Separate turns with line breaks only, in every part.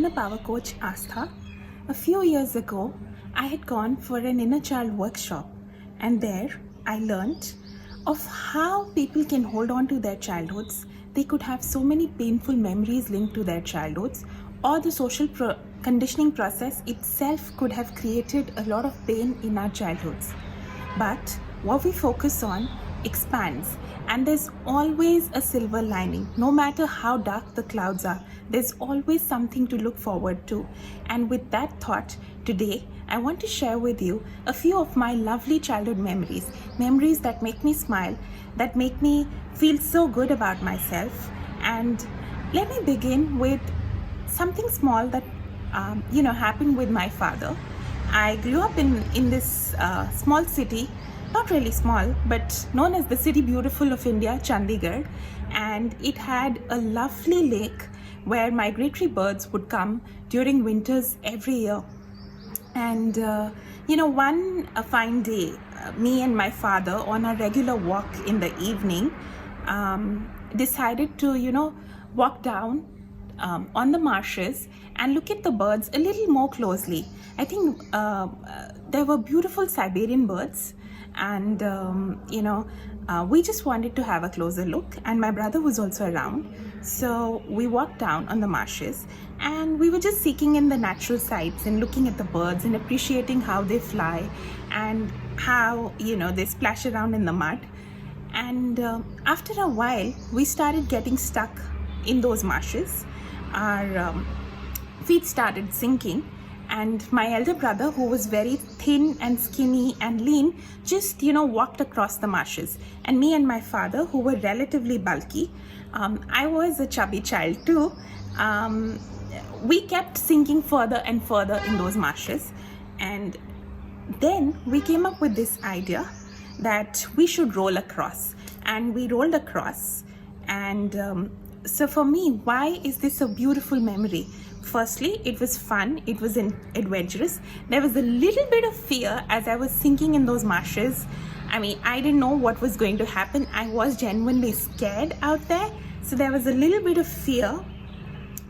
inner power coach Astha. A few years ago, I had gone for an inner child workshop, and there I learned of how people can hold on to their childhoods. They could have so many painful memories linked to their childhoods, or the social conditioning process itself could have created a lot of pain in our childhoods. But what we focus on expands, and there's always a silver lining. No matter how dark the clouds are, there's always something to look forward to. And with that thought, today I want to share with you a few of my lovely childhood memories that make me smile, that make me feel so good about myself. And let me begin with something small that happened with my father. I grew up in this small city, not really small, but known as the City Beautiful of India, Chandigarh. And it had a lovely lake where migratory birds would come during winters every year. And one fine day, me and my father, on a regular walk in the evening, decided to walk down on the marshes and look at the birds a little more closely. I think there were beautiful Siberian birds, and we just wanted to have a closer look, and my brother was also around. So we walked down on the marshes, and we were just seeking in the natural sights and looking at the birds and appreciating how they fly and how they splash around in the mud. And after a while, we started getting stuck in those marshes. Our feet started sinking, and my elder brother, who was very thin and skinny and lean, just walked across the marshes. And me and my father, who were relatively bulky, I was a chubby child too, we kept sinking further and further in those marshes. And then we came up with this idea that we should roll across, and we rolled across. And so for me, why is this a beautiful memory? Firstly, it was fun, it was adventurous. There was a little bit of fear as I was sinking in those marshes. I mean, I didn't know what was going to happen. I was genuinely scared out there. So there was a little bit of fear.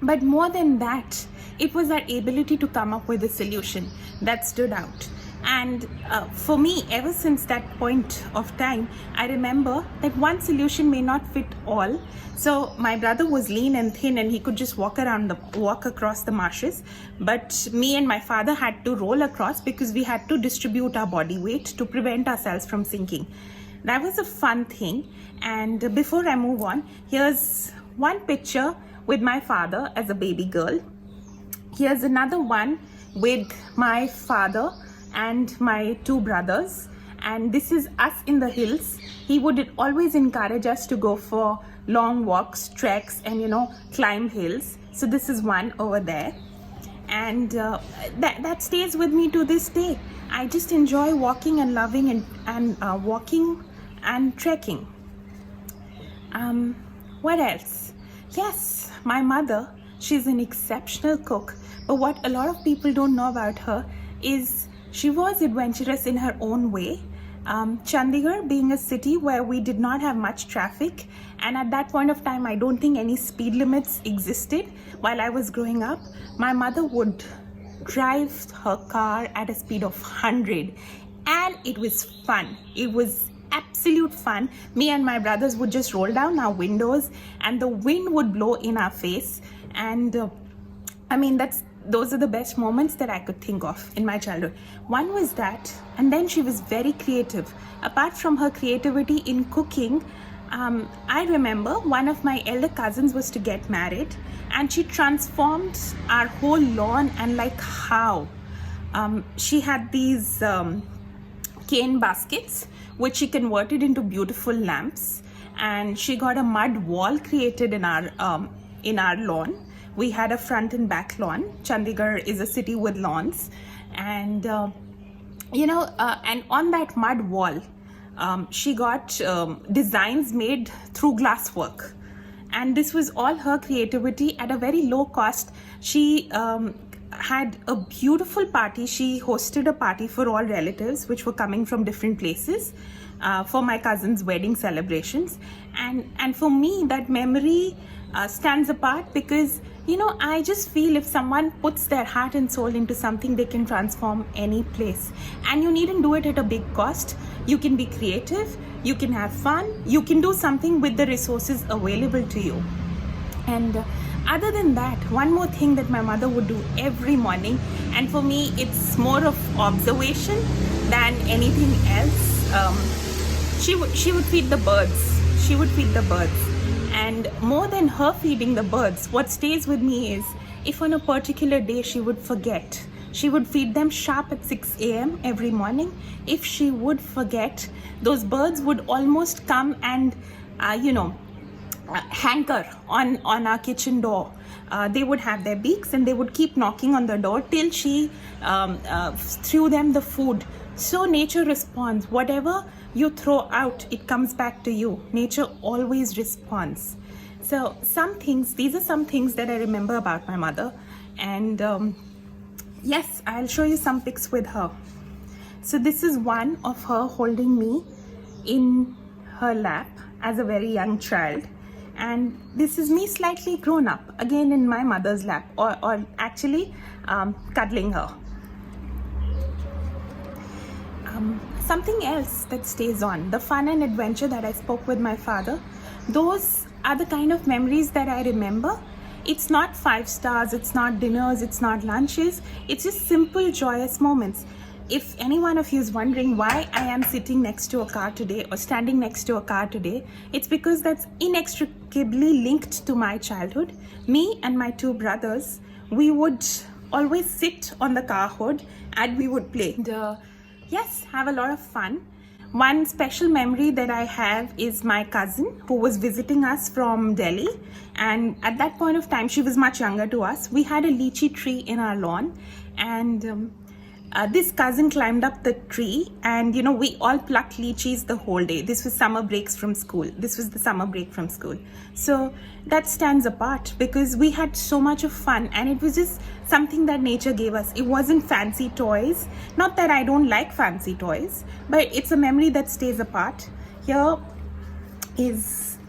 But more than that, it was our ability to come up with a solution that stood out. And for me, ever since that point of time, I remember that one solution may not fit all. So my brother was lean and thin, and he could just walk across the marshes. But me and my father had to roll across because we had to distribute our body weight to prevent ourselves from sinking. That was a fun thing. And before I move on, here's one picture with my father as a baby girl. Here's another one with my father and my two brothers, and this is us in the hills. He would always encourage us to go for long walks, treks, and climb hills. So this is one over there, and that stays with me to this day. I just enjoy walking and loving and walking and trekking. What else? Yes, my mother, she's an exceptional cook, but what a lot of people don't know about her is she was adventurous in her own way. Chandigarh being a city where we did not have much traffic, and at that point of time, I don't think any speed limits existed while I was growing up. My mother would drive her car at a speed of 100, and it was fun. It was absolute fun. Me and my brothers would just roll down our windows, and the wind would blow in our face. And those are the best moments that I could think of in my childhood. One was that, and then she was very creative. Apart from her creativity in cooking, I remember one of my elder cousins was to get married, and she transformed our whole lawn. And like how? She had these cane baskets, which she converted into beautiful lamps, and she got a mud wall created in our lawn. We had a front and back lawn. Chandigarh is a city with lawns. And, and on that mud wall, she got designs made through glasswork. And this was all her creativity at a very low cost. She had a beautiful party. She hosted a party for all relatives, which were coming from different places. for my cousin's wedding celebrations. And for me, that memory stands apart because, I just feel if someone puts their heart and soul into something, they can transform any place. And you needn't do it at a big cost. You can be creative, you can have fun, you can do something with the resources available to you. And other than that, one more thing that my mother would do every morning, and for me it's more of observation than anything else. She would feed the birds. She would feed the birds. And more than her feeding the birds, what stays with me is if on a particular day she would forget, she would feed them sharp at 6 a.m. every morning. If she would forget, those birds would almost come and, hanker on our kitchen door. They would have their beaks and they would keep knocking on the door till she threw them the food. So nature responds. Whatever you throw out, it comes back to you. Nature always responds. So these are some things that I remember about my mother. And yes, I'll show you some pics with her. So this is one of her holding me in her lap as a very young child. And this is me slightly grown up, again in my mother's lap, or actually cuddling her. Something else that stays on, the fun and adventure that I spoke with my father, those are the kind of memories that I remember. It's not 5 stars, it's not dinners, it's not lunches, it's just simple joyous moments. If any one of you is wondering why I am sitting next to a car today or standing next to a car today, it's because that's inextricably linked to my childhood. Me and my 2 brothers, we would always sit on the car hood and we would play. Yes, have a lot of fun. One special memory that I have is my cousin who was visiting us from Delhi, and at that point of time she was much younger to us. We had a lychee tree in our lawn, and this cousin climbed up the tree, and we all plucked lychees the whole day. This was summer breaks from school. This was the summer break from school. So that stands apart because we had so much of fun, and it was just something that nature gave us. It wasn't fancy toys. Not that I don't like fancy toys, but it's a memory that stays apart. Here is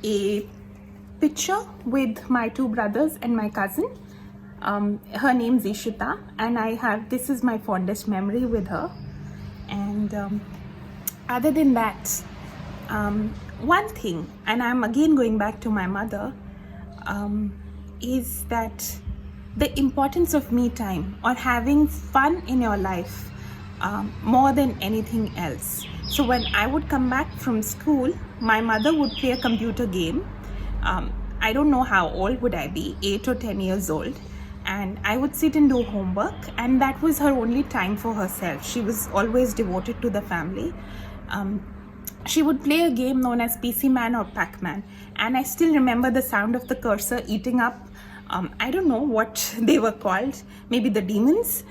a picture with my 2 brothers and my cousin. Her name's Ishita, and this is my fondest memory with her. And other than that, one thing, and I'm again going back to my mother, is that the importance of me time or having fun in your life more than anything else. So when I would come back from school, my mother would play a computer game. I don't know how old would I be, 8 or 10 years old. And I would sit and do homework, and that was her only time for herself. She was always devoted to the family. She would play a game known as PC Man or Pac-Man, and I still remember the sound of the cursor eating up, I don't know what they were called, maybe the demons.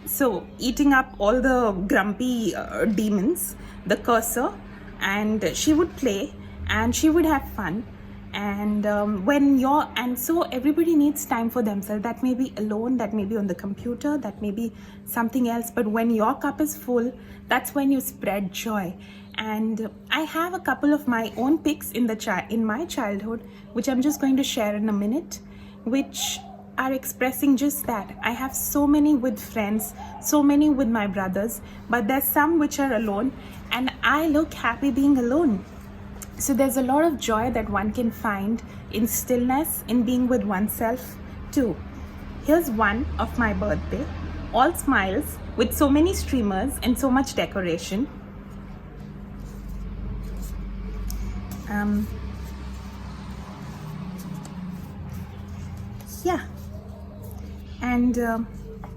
So eating up all the grumpy demons, the cursor, and she would play and she would have fun. And so everybody needs time for themselves. That may be alone, that may be on the computer, that may be something else, but when your cup is full, that's when you spread joy. And I have a couple of my own pics in my childhood, which I'm just going to share in a minute, which are expressing just that. I have so many with friends, so many with my brothers, but there's some which are alone, and I look happy being alone. So there's a lot of joy that one can find in stillness, in being with oneself too. Here's one of my birthday, all smiles with so many streamers and so much decoration. Yeah, and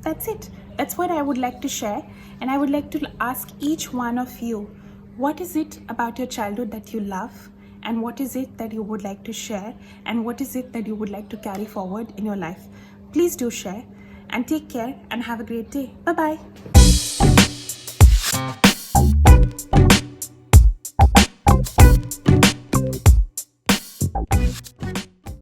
that's it. That's what I would like to share, and I would like to ask each one of you, what is it about your childhood that you love, and what is it that you would like to share, and what is it that you would like to carry forward in your life? Please do share, and take care and have a great day. Bye-bye.